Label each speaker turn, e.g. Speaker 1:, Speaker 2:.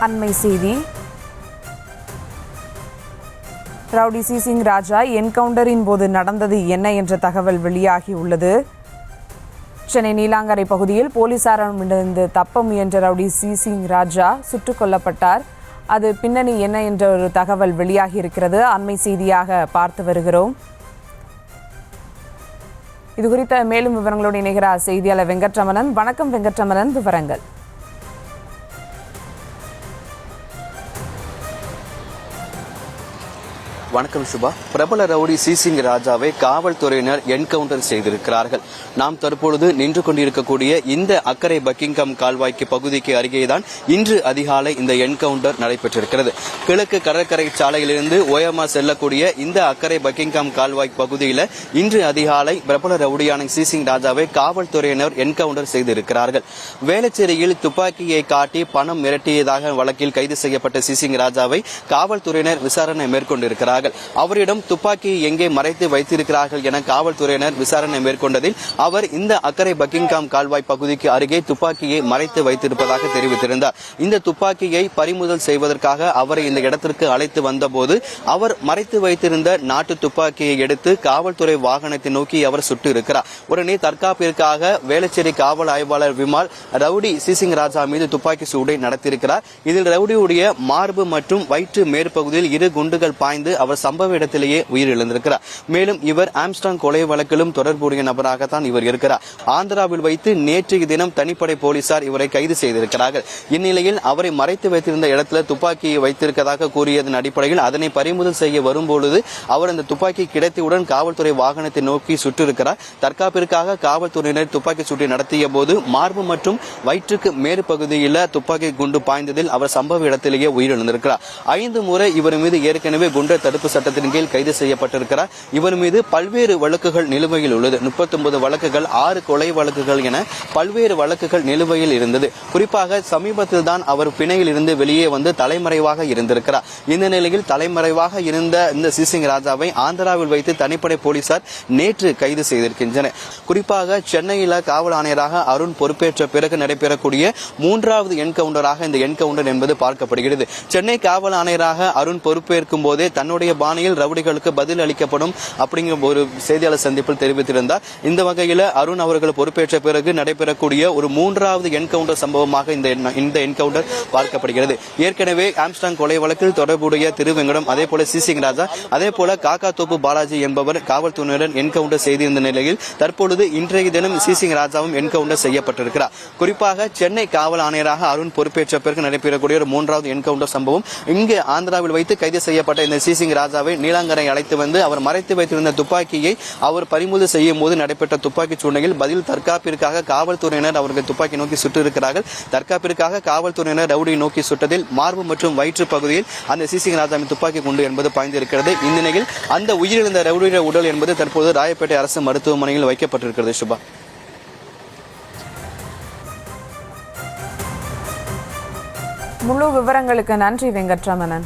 Speaker 1: அண்மை செய்தி. ரவுடி சிசிங் ராஜா என்கவுண்டரின் போது நடந்தது என்ன என்ற தகவல் வெளியாகி உள்ளது. சென்னை நீலாங்கரை பகுதியில் போலீசாரிடமிருந்து தப்ப முயன்ற ரவுடி சிசிங் ராஜா சுட்டுக் கொல்லப்பட்டார். அது பின்னணி என்ன என்ற ஒரு தகவல் வெளியாகி இருக்கிறது. அண்மை செய்தியாக பார்த்து வருகிறோம். இது குறித்த மேலும் விவரங்களோடு இணைகிறார் செய்தியாளர் வெங்கட்ரமணன். வணக்கம் வெங்கட்ரமணன், விவரங்கள்.
Speaker 2: வணக்கம் சுபா. பிரபல ரவுடி சிசிங் ராஜாவை காவல்துறையினர் என்கவுண்டர் செய்திருக்கிறார்கள். நாம் தற்பொழுது நின்று கொண்டிருக்கக்கூடிய இந்த அக்கரை பக்கிங்ஹாம் கால்வாய்க்கு பகுதிக்கு அருகேதான் இன்று அதிகாலை இந்த என்கவுண்டர் நடைபெற்றிருக்கிறது. கிழக்கு கடற்கரை சாலையிலிருந்து ஓயமா செல்லக்கூடிய இந்த அக்கரை பக்கிங்ஹாம் கால்வாய் பகுதியில் இன்று அதிகாலை பிரபல ரவுடியான சிசிங் ராஜாவை காவல்துறையினர் என்கவுண்டர் செய்திருக்கிறார்கள். வேளச்சேரியில் துப்பாக்கியை காட்டி பணம் மிரட்டியதாக வழக்கில் கைது செய்யப்பட்ட சிசிங் ராஜாவை காவல்துறையினர் விசாரணை மேற்கொண்டிருக்கிறார்கள். அவரிடம் துப்பாக்கியை எங்கே மறைத்து வைத்திருக்கிறார்கள் என காவல்துறையினர் விசாரணை மேற்கொண்டதில் அவர் இந்த அக்கரை பக்கிங்ஹாம் கால்வாய் பகுதிக்கு அருகே துப்பாக்கியை மறைத்து வைத்திருப்பதாக தெரிவித்திருந்தார். இந்த துப்பாக்கியை பறிமுதல் செய்வதற்காக அவரை இந்த இடத்திற்கு அழைத்து வந்தபோது அவர் மறைத்து வைத்திருந்த நாட்டு துப்பாக்கியை எடுத்து காவல்துறை வாகனத்தை நோக்கி அவர் சுட்டு இருக்கிறார். உடனே தற்காப்பிற்காக வேளச்சேரி காவல் ஆய்வாளர் விமால் ரவுடி சிசிங் ராஜா மீது துப்பாக்கி சூடை நடத்தியிருக்கிறார். இதில் ரவுடியுடைய மார்பு மற்றும் வயிற்று மேற்பகுதியில் 2 குண்டுகள் பாய்ந்து அவர் சம்பவ இடத்திலேயே உயிரிழந்திருக்கிறார். மேலும் இவர் ஆம்ஸ்டாங் கொலை வழக்கிலும் தொடர்புடைய நபராகத்தான் இவர் இருக்கிறார். ஆந்திராவில் வைத்து நேற்றைய தினம் தனிப்படை போலீசார் இவரை கைது செய்திருக்கிறார்கள். இந்நிலையில் அவரை மறைத்து வைத்திருந்த இடத்துல துப்பாக்கியை வைத்திருப்பதாக கூறியதன் அடிப்படையில் அதனை பறிமுதல் செய்ய வரும்பொழுது அவர் அந்த துப்பாக்கி கிடைத்தவுடன் காவல்துறை வாகனத்தை நோக்கி சுட்டிருக்கிறார். தற்காப்பிற்காக காவல்துறையினர் துப்பாக்கி சூட்டை நடத்திய போது மார்பு மற்றும் வயிற்றுக்கு மேற்பகுதியில் துப்பாக்கி குண்டு பாய்ந்ததில் அவர் சம்பவ இடத்திலேயே உயிரிழந்திருக்கிறார். 5 முறை இவர் மீது ஏற்கனவே குண்டர் தடுப்பு சட்டத்தின் கீழ் கைது செய்யப்பட்டிருக்கிறார். இவர் மீது பல்வேறு வழக்குகள் நிலுவையில் உள்ளது. 39 வழக்குகள், 6 கொலை வழக்குகள் என பல்வேறு வழக்குகள் நிலுவையில் இருந்தது. குறிப்பாக சமீபத்தில் தான் அவர் பிணையில் இருந்து வெளியே வந்து தலைமறைவாக இருந்திருக்கிறார். இந்த நிலையில் தலைமறைவாக இருந்த இந்த சிசிங் ராஜாவை ஆந்திராவில் வைத்து தனிப்படை போலீசார் நேற்று கைது செய்திருக்கின்றனர். குறிப்பாக சென்னையில் காவல் ஆணையராக அருண் பொறுப்பேற்ற பிறகு நடைபெறக்கூடிய 3வது என்கவுண்டராக இந்த என்கவுண்டர் என்பது பார்க்கப்படுகிறது. சென்னை காவல் ஆணையராக அருண் பொறுப்பேற்கும் போதே தன்னுடைய பாணியில் ரவுடிகளுக்கு பதில் அளிக்கப்படும் அப்படிங்கிற ஒரு செய்தியாளர் சந்திப்பில் தெரிவித்திருந்தார். இந்த வகையில் அருண் அவர்கள் பொறுப்பேற்ற பிறகு நடைபெறக்கூடிய ஒரு 3வது என்கவுண்டர் சம்பவமாக இந்த என்கவுண்டர் பார்க்கப்படுகிறது. ஏற்கனவே ஆம்ஸ்டாங் கொலை வழக்கில் தொடர்புடைய திருவெங்கடம், அதே போல சிசிங் ராஜா, அதே போல காக்காத்தோப்பு பாலாஜி என்பவர் காவல்துறையினர் என்கவுண்டர் செய்திருந்த நிலையில் தற்பொழுது இன்றைய தினம் சிசிங் ராஜாவும் என்கவுண்டர் செய்யப்பட்டிருக்கிறார். குறிப்பாக சென்னை காவல் ஆணையராக அருண் பொறுப்பேற்ற பிறகு நடைபெறக்கூடிய ஒரு 3வது என்கவுண்டர் சம்பவம் இங்கு ஆந்திராவில் வைத்து கைது செய்யப்பட்ட இந்த சிசிங் ராஜாவை நீலாங்கரை அழைத்து வந்து அவர் மறைத்து வைத்திருந்த துப்பாக்கியை அவர் பறிமுதல் செய்யும் போது நடைபெற்ற துப்பாக்கி சூழ்நிலையில் பதில் தற்காப்பிற்காக காவல்துறையினர் அவர்கள் துப்பாக்கி நோக்கி சுட்டிருக்கிறார்கள். தற்காப்பிற்காக காவல்துறையினர் ரவுடியை நோக்கி சுட்டதில் மார்பு மற்றும் வயிற்று பகுதியில் அந்த சிசிங் ராஜாவின் துப்பாக்கி குண்டு என்பது பாய்ந்திருக்கிறது. இந்த நிலையில் அந்த உயிரிழந்த ரவுடியுடைய உடல் என்பது தற்போது ராயப்பேட்டை அரசு மருத்துவமனையில் வைக்கப்பட்டிருக்கிறது. சுபா,
Speaker 1: முழு விவரங்களுக்கு நன்றி வெங்கட்ரமணன்.